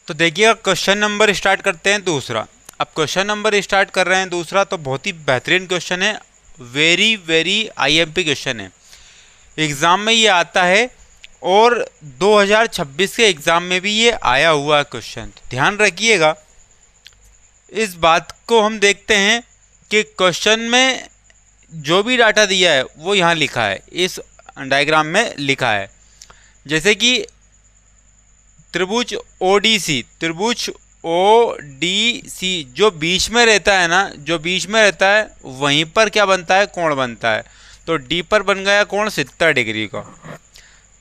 तो देखिएगा question number start करते हैं दूसरा। अब क्वेश्चन नंबर स्टार्ट कर रहे हैं दूसरा, तो बहुत ही बेहतरीन क्वेश्चन है, वेरी वेरी आईएमपी क्वेश्चन है। एग्ज़ाम में ये आता है और 2026 के एग्ज़ाम में भी ये आया हुआ क्वेश्चन। ध्यान रखिएगा इस बात को। हम देखते हैं कि क्वेश्चन में जो भी डाटा दिया है वो यहाँ लिखा है, इस डायग्राम में लिखा है। जैसे कि त्रिभुज ओडीसी, त्रिभुज ओडीसी जो बीच में रहता है ना, जो बीच में रहता है वहीं पर क्या बनता है, कोण बनता है। तो डी पर बन गया कोण 70 डिग्री का।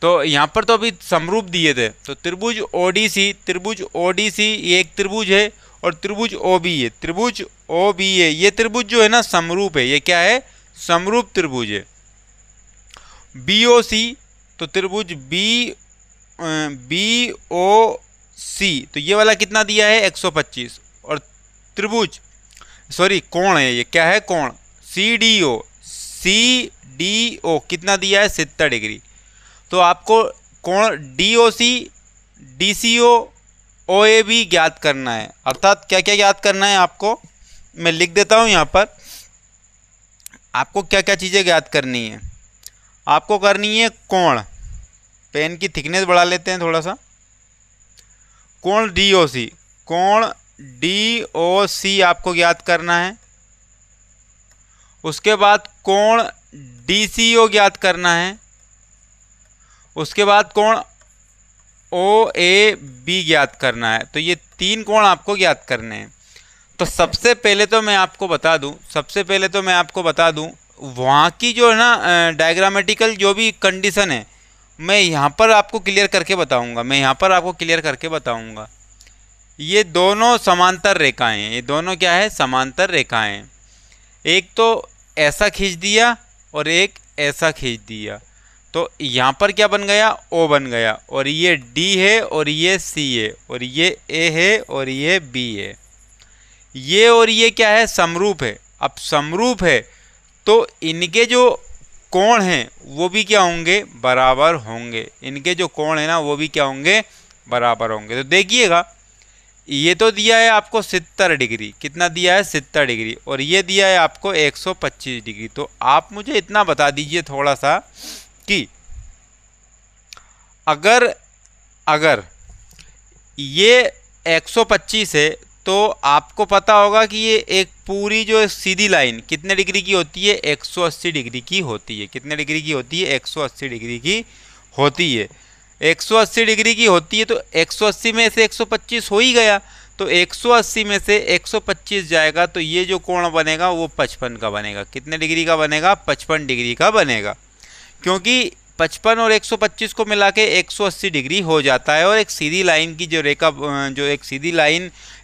तो यहाँ पर तो अभी समरूप दिए थे, तो त्रिभुज ओडीसी, त्रिभुज ओडीसी ये एक त्रिभुज है और त्रिभुज ओबी है, त्रिभुज ओबी है। ये त्रिभुज जो है ना समरूप है, ये क्या है, समरूप त्रिभुज है। बीओसी, तो त्रिभुज बी ओ सी, तो ये वाला कितना दिया है 125। और त्रिभुज सॉरी कोण है, ये क्या है कोण, सी डी ओ कितना दिया है 70 डिग्री। तो आपको कोण D O C, D C O, O A B ज्ञात करना है। अर्थात क्या क्या ज्ञात करना है आपको, मैं लिख देता हूँ यहाँ पर। आपको क्या क्या चीज़ें ज्ञात करनी है, आपको करनी है कोण, पेन की थिकनेस बढ़ा लेते हैं थोड़ा सा, कोण डी ओ सी, कोण डी ओ सी आपको ज्ञात करना है। उसके बाद कोण डी सी ओ ज्ञात करना है। उसके बाद कोण ओ ए बी ज्ञात करना है। तो ये तीन कोण आपको ज्ञात करने हैं। तो सबसे पहले तो मैं आपको बता दूं वहाँ की जो है ना डायग्रामेटिकल जो भी कंडीशन है, मैं यहाँ पर आपको क्लियर करके बताऊँगा। ये दोनों समांतर रेखाएं हैं, ये दोनों क्या है, समांतर रेखाएं। एक तो ऐसा खींच दिया और एक ऐसा खींच दिया, तो यहाँ पर क्या बन गया, O बन गया। और ये D है और ये C है और ये A है और ये B है। ये और ये क्या है, समरूप है। अब समरूप है तो इनके जो कोण हैं वो भी क्या होंगे, बराबर होंगे। इनके जो कोण है ना वो भी क्या होंगे, बराबर होंगे। तो देखिएगा ये तो दिया है आपको 70 डिग्री, कितना दिया है 70 डिग्री, और ये दिया है आपको 125 डिग्री। तो आप मुझे इतना बता दीजिए थोड़ा सा कि अगर ये 125 है तो आपको पता होगा कि ये एक पूरी जो सीधी लाइन कितने डिग्री की होती है, 180 डिग्री की होती है। कितने डिग्री की होती है, 180 डिग्री की होती है। 180 डिग्री की होती है तो 180 में से 125 हो ही गया, तो 180 में से 125 जाएगा तो ये जो कोण बनेगा वो 55 का बनेगा। कितने डिग्री का बनेगा, 55 डिग्री का बनेगा। क्योंकि 55 और 125 को मिला के 180 डिग्री हो जाता है। और एक सीधी लाइन की जो रेखा,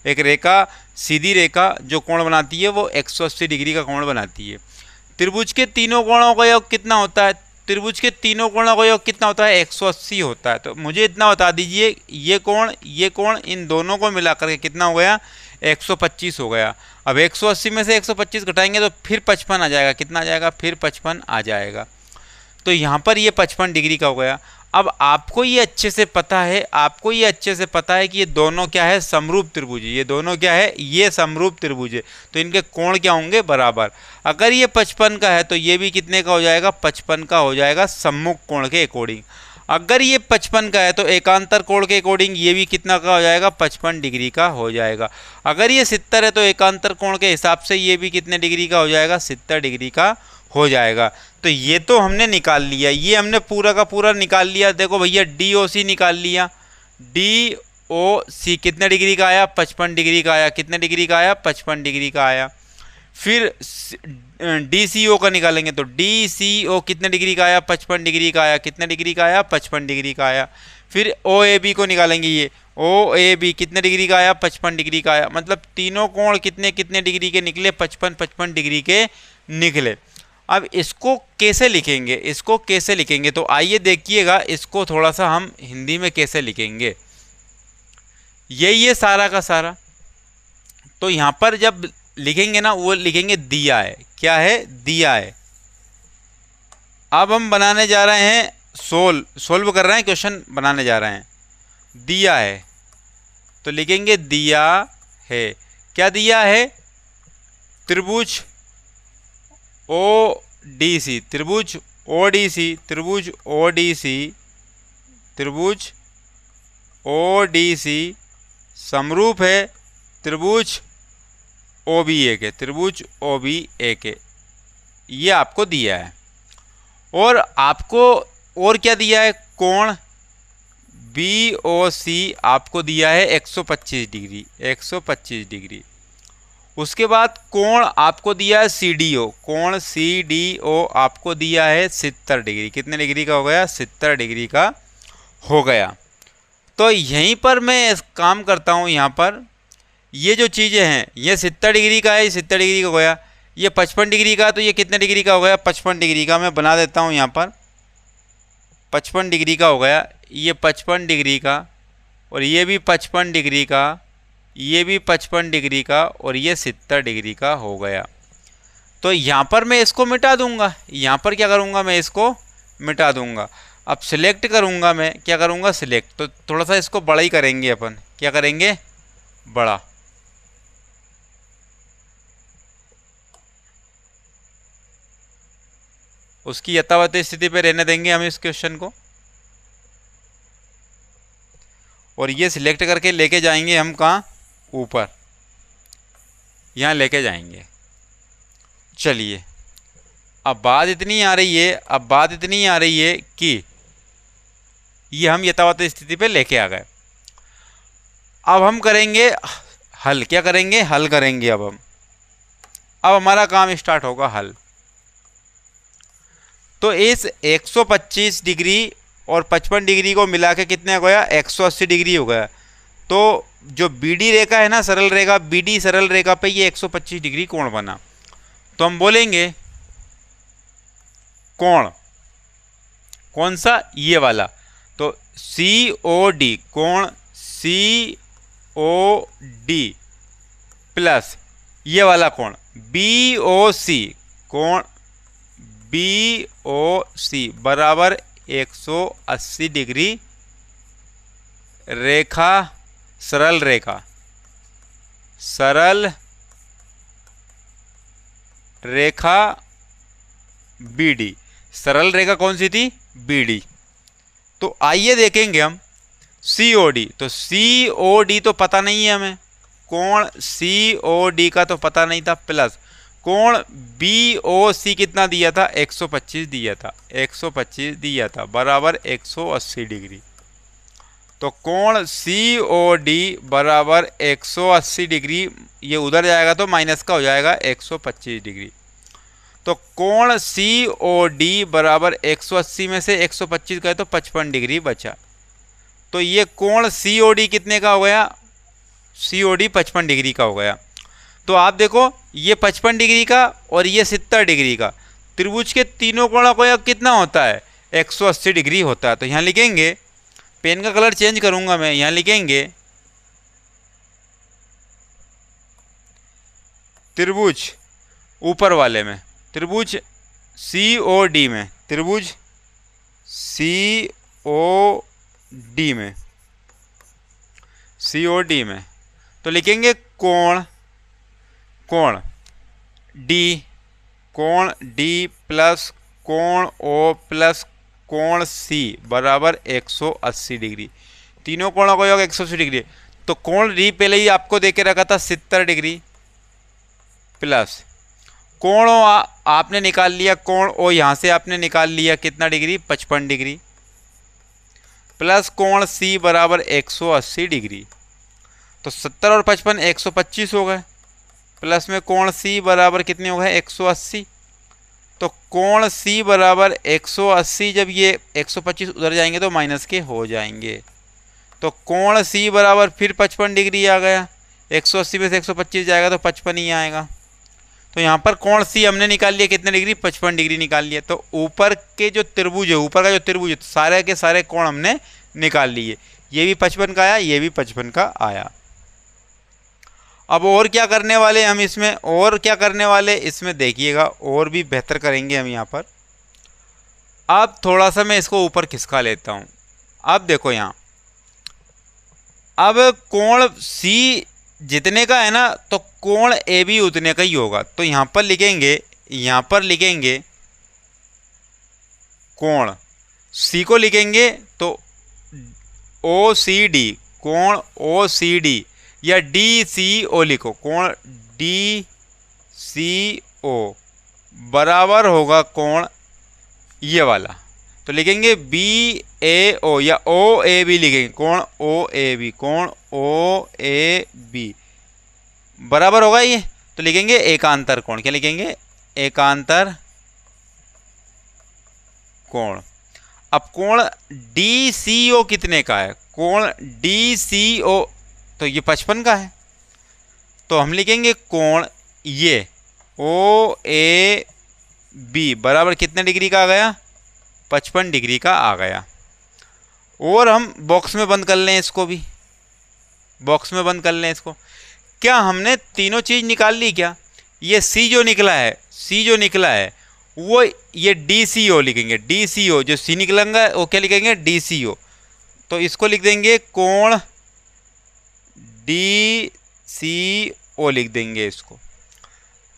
एक रेखा सीधी रेखा जो कोण बनाती है वो 180 डिग्री का कोण बनाती है। त्रिभुज के तीनों कोणों का योग कितना होता है, त्रिभुज के तीनों कोणों का योग कितना होता है, 180 होता है। तो मुझे इतना बता दीजिए ये कोण इन दोनों को मिला करके कितना हो गया, 125 हो गया। अब 180 में से 125 घटाएंगे तो फिर 55 आ जाएगा। कितना आ जाएगा, फिर 55 आ जाएगा। तो यहाँ पर ये 55 डिग्री का हो गया। अब आपको ये अच्छे से पता है कि ये दोनों क्या है, समरूप त्रिभुज है। ये दोनों क्या है, ये समरूप त्रिभुज है। तो इनके कोण क्या होंगे, बराबर। अगर ये 55 का है तो ये भी कितने का हो जाएगा, 55 का हो जाएगा सम्मुख कोण के अकॉर्डिंग। अगर ये 55 का है तो एकांतर कोण के अकॉर्डिंग ये भी कितना का हो जाएगा, 55 डिग्री का हो जाएगा। अगर ये 70 है तो एकांतर कोण के हिसाब से ये भी कितने डिग्री का हो जाएगा, 70 डिग्री का हो जाएगा। तो ये तो हमने निकाल लिया, ये हमने पूरा का पूरा निकाल लिया। देखो भैया DOC निकाल लिया, DOC कितने डिग्री का आया, 55 डिग्री का आया। कितने डिग्री का आया, 55 डिग्री का आया। फिर DCO का निकालेंगे तो DCO कितने डिग्री का आया, 55 डिग्री का आया। कितने डिग्री का आया, 55 डिग्री का आया। फिर OAB को निकालेंगे, ये OAB कितने डिग्री का आया, 55 डिग्री का आया। मतलब तीनों कोण कितने कितने डिग्री के निकले, 55 डिग्री के निकले। अब इसको कैसे लिखेंगे, तो आइए देखिएगा इसको थोड़ा सा हम हिंदी में कैसे लिखेंगे। यही है सारा का सारा। तो यहाँ पर जब लिखेंगे ना वो लिखेंगे दिया है। क्या है, दिया है। अब हम बनाने जा रहे हैं, सोल्व कर रहे हैं, क्वेश्चन बनाने जा रहे हैं। दिया है तो लिखेंगे दिया है। क्या दिया है? त्रिभुज ODC, त्रिभुज ODC, त्रिभुज ODC, त्रिभुज ODC समरूप है त्रिभुज OBA के, त्रिभुज OBA के। ये आपको दिया है। और आपको और क्या दिया है? कोण BOC आपको दिया है 125 डिग्री, 125 डिग्री। उसके बाद कोण आपको दिया है CDO, कोण CDO आपको दिया है 70 डिग्री। कितने डिग्री का हो गया? 70 डिग्री का हो गया। तो यहीं पर मैं काम करता हूँ। यहाँ पर ये जो चीज़ें हैं, ये 70 डिग्री का है, 70 डिग्री का हो गया। ये 55 डिग्री का, तो ये कितने डिग्री का हो गया? 55 डिग्री का। मैं बना देता हूँ यहाँ पर, 55 डिग्री का हो गया। ये 55 डिग्री का, और ये भी 55 डिग्री का, ये भी 55 डिग्री का, और ये 70 डिग्री का हो गया। तो यहाँ पर मैं इसको मिटा दूंगा। यहाँ पर क्या करूँगा? मैं इसको मिटा दूंगा। अब सिलेक्ट करूँगा, मैं क्या करूँगा? सिलेक्ट। तो थोड़ा सा इसको बड़ा ही करेंगे अपन। क्या करेंगे? बड़ा। उसकी यथावत स्थिति पे रहने देंगे हम इस क्वेश्चन को, और ये सिलेक्ट करके लेके जाएंगे हम कहाँ? ऊपर, यहाँ लेके जाएंगे। चलिए, अब बात इतनी आ रही है, अब बात इतनी आ रही है कि ये हम यथावत स्थिति पे लेके आ गए। अब हम करेंगे हल। क्या करेंगे? हल करेंगे। अब हमारा काम स्टार्ट होगा हल। तो इस 125 डिग्री और 55 डिग्री को मिला के कितने हो गया? 180 डिग्री हो गया। तो जो BD रेखा है ना, सरल रेखा, BD सरल रेखा पे ये 125 डिग्री कोण बना। तो हम बोलेंगे कोण कौन सा? ये वाला। तो COD, कोण COD प्लस ये वाला कोण BOC, कोण BOC बराबर 180 डिग्री रेखा, सरल रेखा, सरल रेखा BD। सरल रेखा कौन सी थी? BD। तो आइए देखेंगे हम COD। तो COD तो पता नहीं है हमें, कोण COD का तो पता नहीं था, प्लस कोण BOC कितना दिया था? 125 दिया था, 125 दिया था, बराबर 180 डिग्री। तो कोण COD बराबर 180 डिग्री, ये उधर जाएगा तो माइनस का हो जाएगा 125 डिग्री। तो कोण COD बराबर 180 में से 125 गए तो 55 डिग्री बचा। तो ये कोण COD कितने का हो गया? COD 55 डिग्री का हो गया। तो आप देखो, ये 55 डिग्री का और ये 70 डिग्री का, त्रिभुज के तीनों कोणों का कितना होता है? 180 डिग्री होता है। तो यहाँ लिखेंगे, पेन का कलर चेंज करूंगा मैं, यहाँ लिखेंगे त्रिभुज ऊपर वाले में, त्रिभुज COD में, त्रिभुज COD में, COD में तो लिखेंगे कोण D, कोण D प्लस कोण O प्लस कोण C बराबर 180 डिग्री। तीनों कोणों का योग 180 डिग्री। तो कोण D पहले ही आपको दे के रखा था 70 डिग्री, प्लस कोण O आपने निकाल लिया, कोण O यहाँ से आपने निकाल लिया कितना डिग्री? 55 डिग्री, प्लस कोण C बराबर 180 डिग्री। तो 70 और 55 125 हो गए, प्लस में कोण C बराबर कितने हो गए? 180। तो कोण C बराबर 180, जब ये 125 उधर जाएंगे तो माइनस के हो जाएंगे। तो कोण C बराबर फिर 55 डिग्री आ गया, 180 में से 125 जाएगा तो 55 ही आएगा। तो यहाँ पर कोण C हमने निकाल लिया कितने डिग्री? 55 डिग्री निकाल लिया। तो ऊपर के जो त्रिभुज है, ऊपर का जो त्रिभुज है, सारे के सारे कोण हमने निकाल लिए। ये भी 55 का आया, ये भी 55 का आया। अब और क्या करने वाले हम इसमें, और क्या करने वाले इसमें देखिएगा, और भी बेहतर करेंगे हम यहाँ पर। अब थोड़ा सा मैं इसको ऊपर खिसका लेता हूँ। अब देखो यहाँ अब कोण सी जितने का है ना, तो कोण ए बी उतने का ही होगा। तो यहाँ पर लिखेंगे कोण सी को लिखेंगे तो ओ सी डी, कोण ओ सी डी, या डी सी ओ लिखो, कोण डी सी ओ बराबर होगा कोण ये वाला। तो लिखेंगे बी ए ओ या ओ ए बी लिखेंगे, कोण ओ ए बी, कोण ओ ए बी बराबर होगा ये। तो लिखेंगे एकांतर कोण, क्या लिखेंगे? एकांतर कोण। अब कोण डी सी ओ कितने का है? कोण डी सी ओ तो ये 55 का है। तो हम लिखेंगे कोण ये ओ ए बी बराबर कितने डिग्री का आ गया? 55 डिग्री का आ गया। और हम बॉक्स में बंद कर लें इसको भी, बॉक्स में बंद कर लें इसको। क्या हमने तीनों चीज़ निकाल ली क्या? ये सी जो निकला है वो ये डी सी ओ लिखेंगे, डी सी ओ जो सी निकलेंगे वो क्या लिखेंगे? डी सी ओ। तो इसको लिख देंगे कोण डी सी ओ लिख देंगे इसको।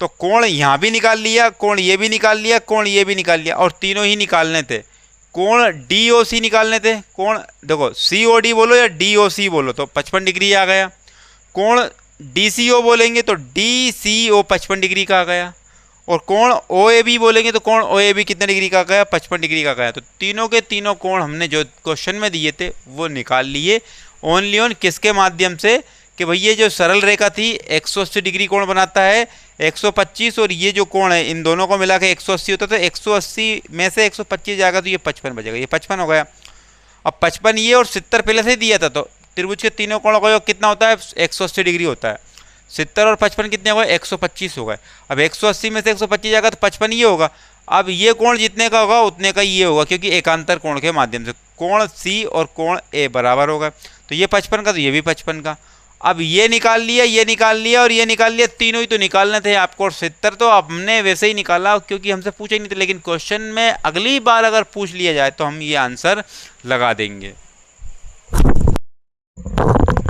तो कोण यहाँ भी निकाल लिया, कोण ये भी निकाल लिया, कोण ये भी निकाल लिया, और तीनों ही निकालने थे। कोण डी ओ सी निकालने थे। कोण देखो सी ओ डी बोलो या डी ओ सी बोलो तो 55 डिग्री आ गया। कोण डी सी ओ बोलेंगे तो डी सी ओ 55 डिग्री का आ गया। और कोण ओ ए बी बोलेंगे तो कोण ओ ए बी कितने डिग्री का गया? 55 डिग्री का गया। तो तीनों के तीनों कोण हमने जो क्वेश्चन में दिए थे वो निकाल लिए। ओनली ऑन किसके माध्यम से? कि भाई ये जो सरल रेखा थी 180 डिग्री कोण बनाता है 125, और ये जो कोण है इन दोनों को मिला के 180 होता है। तो 180 में से 125 जाएगा तो ये 55 बचेगा, ये 55 हो गया। अब 55 ये और 70 पहले से ही दिया था, तो त्रिभुज के तीनों कोणों का योग कितना होता है? 180 डिग्री होता है। 70 और 55 कितने हो गए? 125 हो गए। अब 180 में से 125 जाएगा तो 55 ये होगा। अब ये कोण जितने का होगा उतने का ये होगा, क्योंकि एकांतर कोण के माध्यम से कोण सी और कोण ए बराबर होगा। तो ये 55 का तो ये भी 55 का। अब ये निकाल लिया, ये निकाल लिया और ये निकाल लिया, तीनों ही तो निकालने थे आपको। और 70 तो हमने वैसे ही निकाला क्योंकि हमसे पूछा ही नहीं था, लेकिन क्वेश्चन में अगली बार अगर पूछ लिया जाए तो हम ये आंसर लगा देंगे।